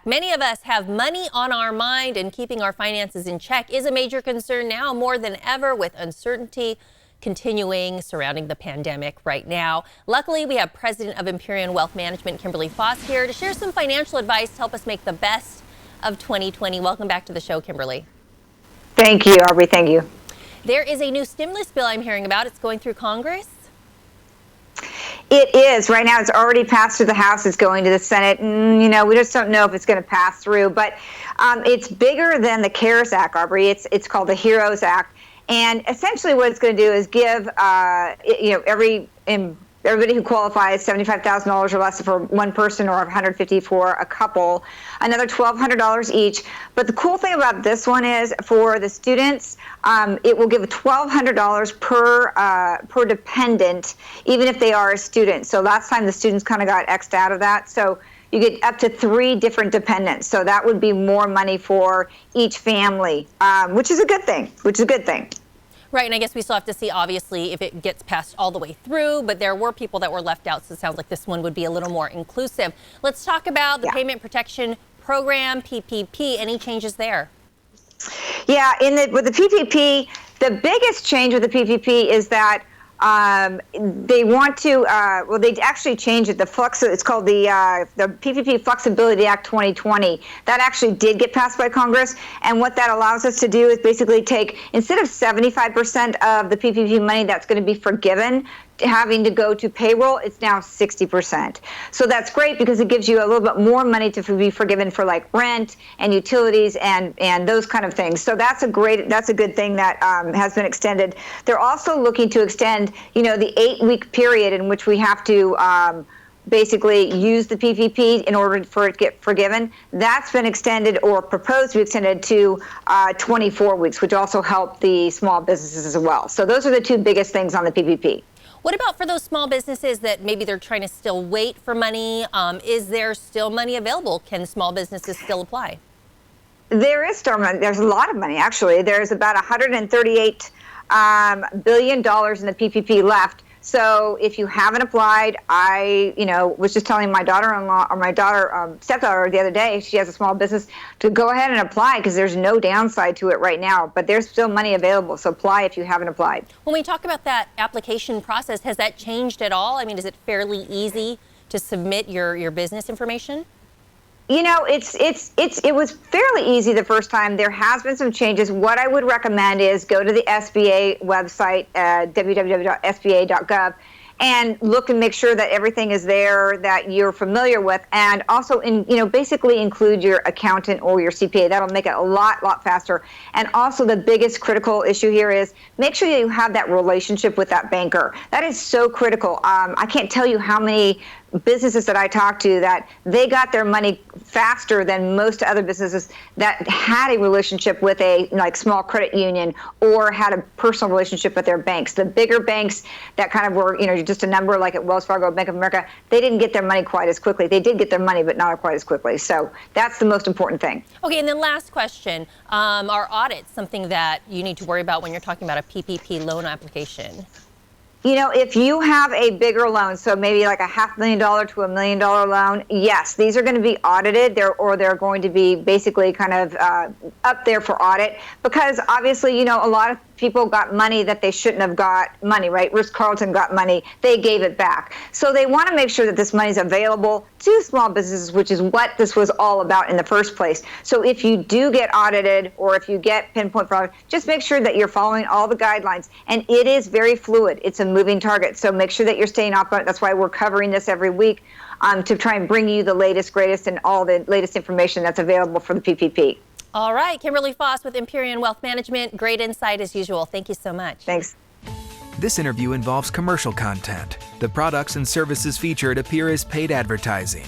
back. Many of us have money on our mind, and keeping our finances in check is a major concern now more than ever, with uncertainty continuing surrounding the pandemic right now. Luckily, we have President of Empyrion Wealth Management, Kimberly Foss, here to share some financial advice to help us make the best of 2020. Welcome back to the show, Kimberly. Thank you, Aubrey. Thank you. There is a new stimulus bill I'm hearing about. It's going through Congress. It is. Right now, it's already passed through the House. It's going to the Senate. We just don't know if it's going to pass through. But it's bigger than the CARES Act, Aubrey. It's called the HEROES Act. And essentially what it's going to do is give, everybody who qualifies $75,000 or less for one person, or $150,000 for a couple, another $1,200 each. But the cool thing about this one is, for the students, it will give $1,200 per dependent, even if they are a student. So last time the students kind of got X'd out of that. So you get up to 3 different dependents. So that would be more money for each family, which is a good thing, Right, and I guess we still have to see, obviously, if it gets passed all the way through, but there were people that were left out, so it sounds like this one would be a little more inclusive. Let's talk about the Payment Protection Program, PPP. Any changes there? Yeah, with the PPP, the biggest change with the PPP is that they want to, they actually changed it. It's called the PPP Flexibility Act 2020. That actually did get passed by Congress. And what that allows us to do is basically take, instead of 75% of the PPP money that's going to be forgiven, having to go to payroll, it's now 60%. So that's great, because it gives you a little bit more money to be forgiven for, like, rent and utilities and those kind of things. So that's a good thing that has been extended. They're also looking to extend, the 8-week period in which we have to basically use the PPP in order for it to get forgiven. That's been extended, or proposed to be extended, to 24 weeks, which also help the small businesses as well. So those are the 2 biggest things on the PPP. What about for those small businesses that maybe they're trying to still wait for money? Is there still money available? Can small businesses still apply? There is still money. There's a lot of money, actually. There's about $138 billion in the PPP left. So if you haven't applied, I was just telling my daughter-in-law, or my stepdaughter the other day, she has a small business, to go ahead and apply, because there's no downside to it right now. But there's still money available, so apply if you haven't applied. When we talk about that application process, has that changed at all? I mean, is it fairly easy to submit your business information? It was fairly easy the first time. There has been some changes. What I would recommend is go to the SBA website, www.sba.gov, and look and make sure that everything is there that you're familiar with, and also basically include your accountant or your CPA. That'll make it a lot faster. And also, the biggest critical issue here is make sure you have that relationship with that banker. That is so critical. I can't tell you how many businesses that I talked to that they got their money faster than most other businesses that had a relationship with a small credit union, or had a personal relationship with their banks. The bigger banks that kind of were just a number, like at Wells Fargo, Bank of America, they didn't get their money quite as quickly. They did get their money, but not quite as quickly. So that's the most important thing. Okay, and then last question, are audits something that you need to worry about when you're talking about a PPP loan application? If you have a bigger loan, so maybe like a $500,000 to $1 million loan, yes, these are going to be audited, they're going to be basically kind of up there for audit, because obviously, a lot of people got money that they shouldn't have got money, right? Ritz-Carlton got money, they gave it back. So they want to make sure that this money is available to small businesses, which is what this was all about in the first place. So if you do get audited, or if you get pinpoint fraud, just make sure that you're following all the guidelines. And it is very fluid. It's a moving target. So make sure that you're staying up on it. That's why we're covering this every week, to try and bring you the latest, greatest, and all the latest information that's available for the PPP. All right, Kimberly Foss with Empyrion Wealth Management. Great insight as usual. Thank you so much. Thanks. This interview involves commercial content. The products and services featured appear as paid advertising.